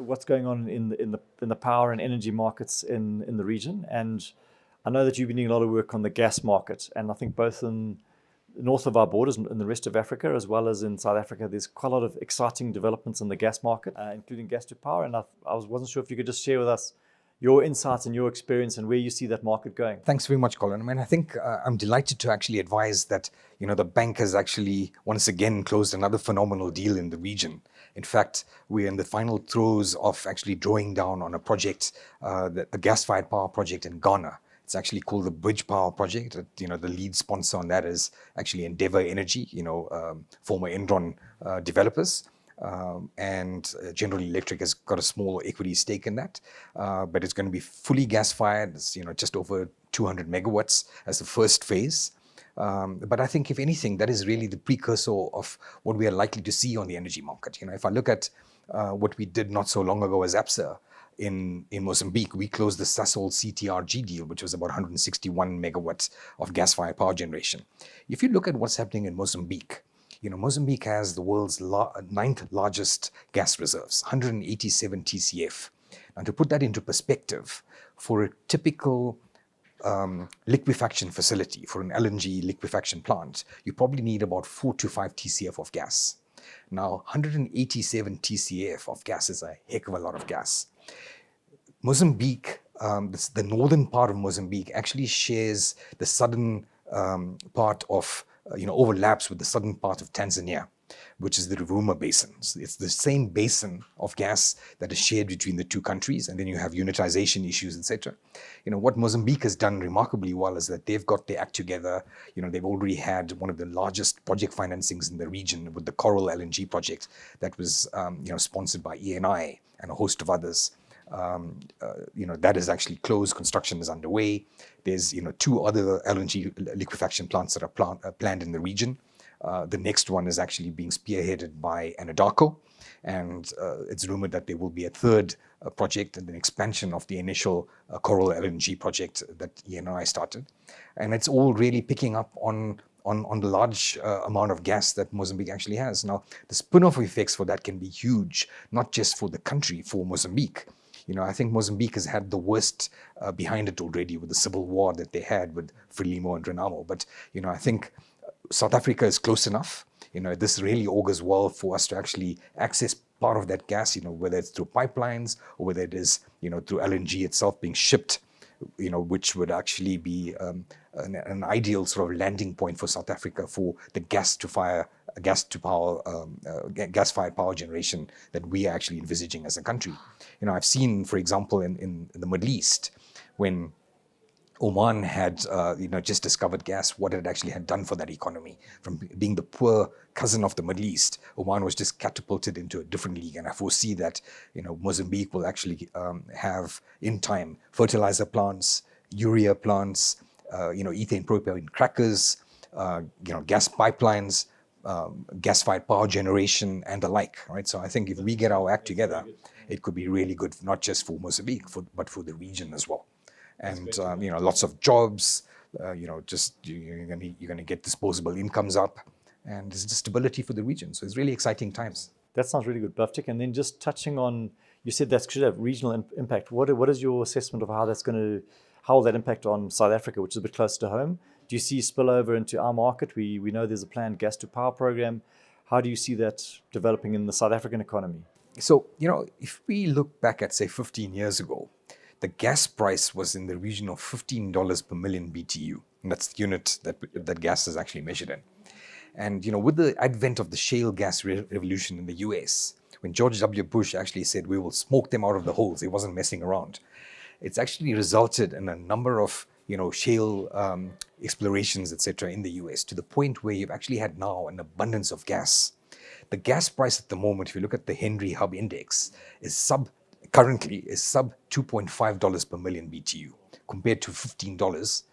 what's going on in the power and energy markets in the region. And I know that you've been doing a lot of work on the gas market, and I think both in north of our borders and in the rest of Africa, as well as in South Africa, there's quite a lot of exciting developments in the gas market, including gas to power. And wasn't sure if you could just share with us your insights and your experience and where you see that market going. Thanks very much, Colin. I mean, I think I'm delighted to actually advise that, the bank has actually once again closed another phenomenal deal in the region. In fact, we're in the final throes of actually drawing down on a project, the gas-fired power project in Ghana. It's actually called the Bridge Power Project. The lead sponsor on that is actually Endeavour Energy, former Enron developers. And General Electric has got a small equity stake in that, but it's going to be fully gas-fired. It's, just over 200 megawatts as the first phase. But I think, if anything, that is really the precursor of what we are likely to see on the energy market. If I look at what we did not so long ago as APSA in Mozambique, we closed the Sasol CTRG deal, which was about 161 megawatts of gas-fired power generation. If you look at what's happening in Mozambique, Mozambique has the world's ninth largest gas reserves, 187 TCF. And to put that into perspective, for a typical liquefaction facility, for an LNG liquefaction plant, you probably need about 4 to 5 TCF of gas. Now, 187 TCF of gas is a heck of a lot of gas. Mozambique, the northern part of Mozambique, actually shares the southern part of overlaps with the southern part of Tanzania, which is the Ruvuma Basin. So it's the same basin of gas that is shared between the two countries, and then you have unitization issues, etc. What Mozambique has done remarkably well is that they've got their act together. They've already had one of the largest project financings in the region with the Coral LNG project that was sponsored by ENI and a host of others. That is actually closed. Construction is underway. There's 2 other LNG liquefaction plants that are planned in the region. The next one is actually being spearheaded by Anadarko, and it's rumored that there will be a third project and an expansion of the initial Coral LNG project that ENI started. And it's all really picking up on the large amount of gas that Mozambique actually has. Now, the spin-off effects for that can be huge, not just for the country, for Mozambique. I think Mozambique has had the worst behind it already with the civil war that they had with Frelimo and Renamo. But, I think South Africa is close enough. This really augurs well for us to actually access part of that gas, whether it's through pipelines or whether it is, through LNG itself being shipped, which would actually be an ideal sort of landing point for South Africa for the gas-fired power generation that we are actually envisaging as a country. I've seen, for example, in the Middle East, when Oman had just discovered gas, what it actually had done for that economy. From being the poor cousin of the Middle East, Oman was just catapulted into a different league. And I foresee that Mozambique will actually have, in time, fertilizer plants, urea plants, ethane propane crackers, gas pipelines, gas-fired power generation, and the like. Right. So I think if we get our act together, it could be really good, not just for Mozambique, but for the region as well. And lots of jobs. You're going to get disposable incomes up, and there's stability for the region. So it's really exciting times. That sounds really good, Bhavtik. And then just touching on, you said that should have regional impact. What is your assessment of how will that impact on South Africa, which is a bit closer to home? Do you see spillover into our market? We know there's a planned gas to power program. How do you see that developing in the South African economy? So, if we look back at, say, 15 years ago, the gas price was in the region of $15 per million BTU. And that's the unit that gas is actually measured in. And, with the advent of the shale gas revolution in the US, when George W. Bush actually said, we will smoke them out of the holes, he wasn't messing around. It's actually resulted in a number of, shale explorations, etc. in the US, to the point where you've actually had now an abundance of gas. The gas price at the moment, if you look at the Henry Hub Index, currently is sub $2.5 per million BTU, compared to $15,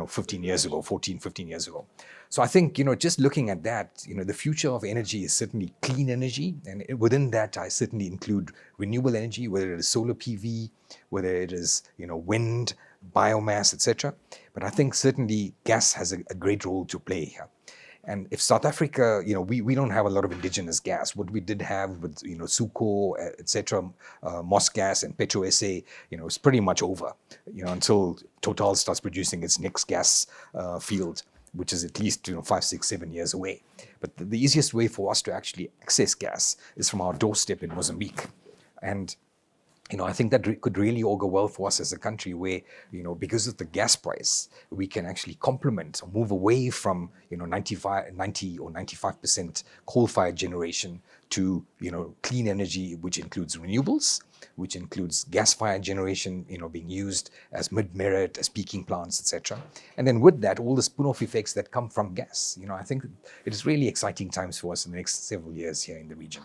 15 years ago. So I think, just looking at that, the future of energy is certainly clean energy. And within that, I certainly include renewable energy, whether it is solar PV, whether it is, wind, biomass, etc. But I think certainly gas has a great role to play here. And if South Africa, we don't have a lot of indigenous gas. What we did have with, Suco, etc., Mosgas and Petro SA, is pretty much over, until Total starts producing its next gas field, which is at least 5, 6, 7 years away. But the easiest way for us to actually access gas is from our doorstep in Mozambique. And I think that could really augur well for us as a country where, because of the gas price, we can actually complement or move away from, 90 or 95% coal-fired generation to, clean energy, which includes renewables, which includes gas-fired generation, being used as mid-merit, as peaking plants, etc. And then with that, all the spin-off effects that come from gas. I think it is really exciting times for us in the next several years here in the region.